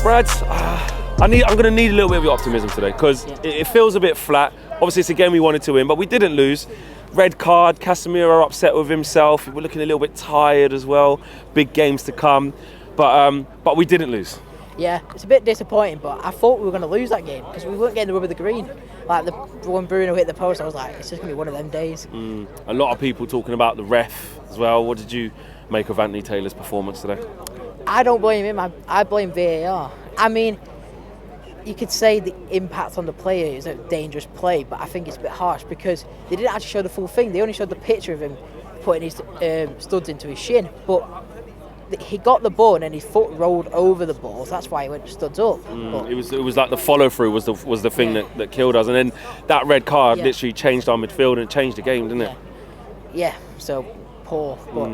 Brad, I'm going to need a little bit of your optimism today because it feels a bit flat. Obviously, it's a game we wanted to win, but we didn't lose. Red card, Casemiro upset with himself. We're looking a little bit tired as well. Big games to come, but we didn't lose. Yeah, it's a bit disappointing, but I thought we were going to lose that game because we weren't getting the rub of the green. Like when Bruno hit the post, I was like, it's just going to be one of them days. A lot of people talking about the ref as well. What did you make of Anthony Taylor's performance today? I don't blame him. I blame VAR. I mean, you could say the impact on the player is a dangerous play, but I think it's a bit harsh because they didn't actually show the full thing. They only showed the picture of him putting his studs into his shin, but he got the ball and then his foot rolled over the ball, so that's why he went studs up. It was like the follow through was the thing that killed us, and then that red card literally changed our midfield and changed the game, didn't it? Yeah. So poor. But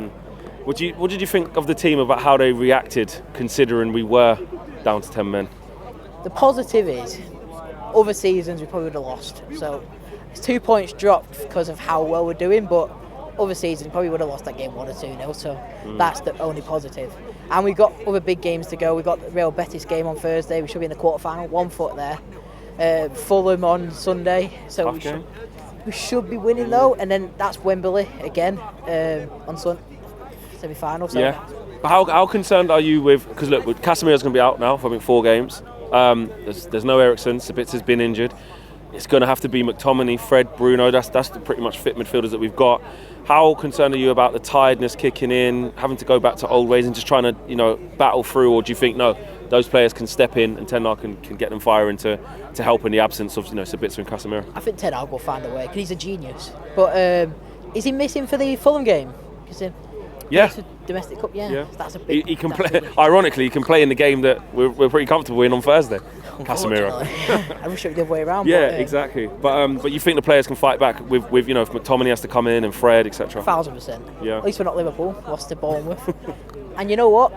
What did you think of the team about how they reacted, considering we were down to 10 men? the positive is, other seasons we probably would have lost. So it's 2 points dropped because of how well we're doing, but other seasons probably would have lost that game 1 or 2-0. So that's the only positive. And we've got other big games to go. We've got the Real Betis game on Thursday. We should be in the quarter-final, 1 foot there. Fulham on Sunday. So we should be winning though. And then that's Wembley again on semi-final. So yeah. But how concerned are you with? Because look, Casemiro's going to be out now for I think 4 games. There's no Eriksen. Sabitza's been injured. It's going to have to be McTominay, Fred, Bruno. That's the pretty much fit midfielders that we've got. How concerned are you about the tiredness kicking in, having to go back to old ways and just trying to battle through? Or do you think no, those players can step in and Ten Hag can get them firing to help in the absence of Sabitza and Casemiro? I think Ten Hag will find a way because he's a genius. But is he missing for the Fulham game? Yeah. Domestic Cup, yeah. That's a big. He can play. Ironically, he can play in the game that we're pretty comfortable in on Thursday. Casemiro. I wish it was the other way around. Yeah, exactly. But you think the players can fight back with if McTominay has to come in and Fred, etc. 1000%. Yeah. At least we're not Liverpool. Lost to Bournemouth. And you know what?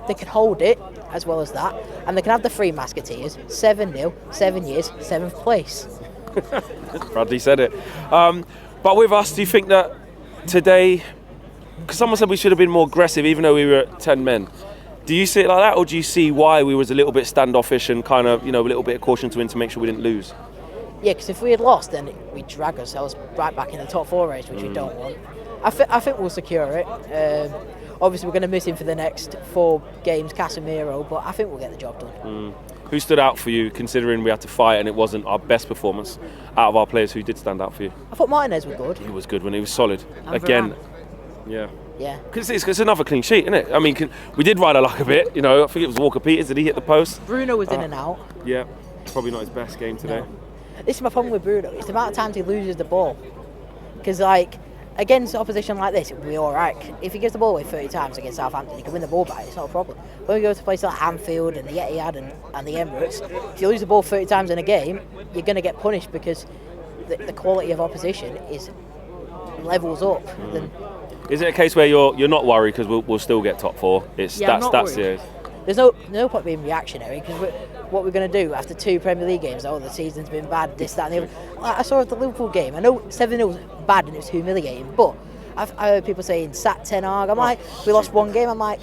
They can hold it as well as that, and they can have the 3 Musketeers. 7-0, 7 years, 7th place. Bradley said it. But with us, do you think that today? Because someone said we should have been more aggressive even though we were at 10 men. Do you see it like that, or do you see why we was a little bit standoffish and kind of, a little bit of caution to win to make sure we didn't lose? Yeah, because if we had lost, then we'd drag ourselves right back in the top 4 race, which we don't want. I think we'll secure it. Obviously, we're going to miss him for the next 4 games, Casemiro, but I think we'll get the job done. Who stood out for you, considering we had to fight and it wasn't our best performance out of our players? Who did stand out for you? I thought Martinez was good. He was good when he was solid. And again. Varane. Yeah. Because it's another clean sheet, isn't it? I mean, we did ride our luck a bit. I think it was Walker Peters. Did he hit the post? Bruno was in and out. Yeah, probably not his best game today. No. This is my problem with Bruno. It's the amount of times he loses the ball. Because, against opposition like this, it'll be all right. If he gives the ball away 30 times against Southampton, he can win the ball back. It's not a problem. When we go to places like Anfield and the Etihad and the Emirates, if you lose the ball 30 times in a game, you're going to get punished because the quality of opposition levels up. Is it a case where you're not worried because we'll still get top 4? There's no point being reactionary because what we're going to do after 2 Premier League games, the season's been bad, this, that and the other. I saw the Liverpool game. I know 7-0 was bad and it was humiliating, but I heard people saying sack Ten Hag. I'm like, we lost 1 game. I'm like,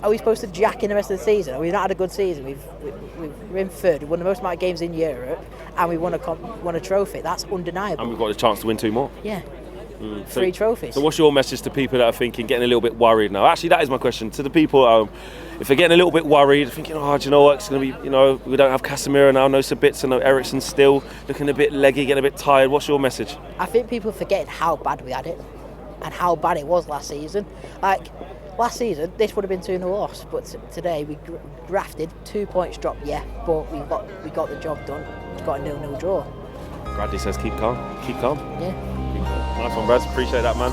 are we supposed to jack in the rest of the season? We've not had a good season. We're in 3rd. We won the most amount of games in Europe and we won a trophy. That's undeniable. And we've got a chance to win 2 more. Yeah. 3 trophies. So what's your message to people that are getting a little bit worried now? Actually, that is my question. To the people at home, if they're getting a little bit worried, thinking, do you know what, it's going to be, we don't have Casemiro now, no Sabitza, no Eriksen still, looking a bit leggy, getting a bit tired. What's your message? I think people are forgetting how bad we had it and how bad it was last season. Last season, this would have been 2-0 loss, but today we grafted, 2 points dropped, but we got the job done. We got a 0-0 draw. Bradley says keep calm. Yeah. Nice one, Brad. Appreciate that, man.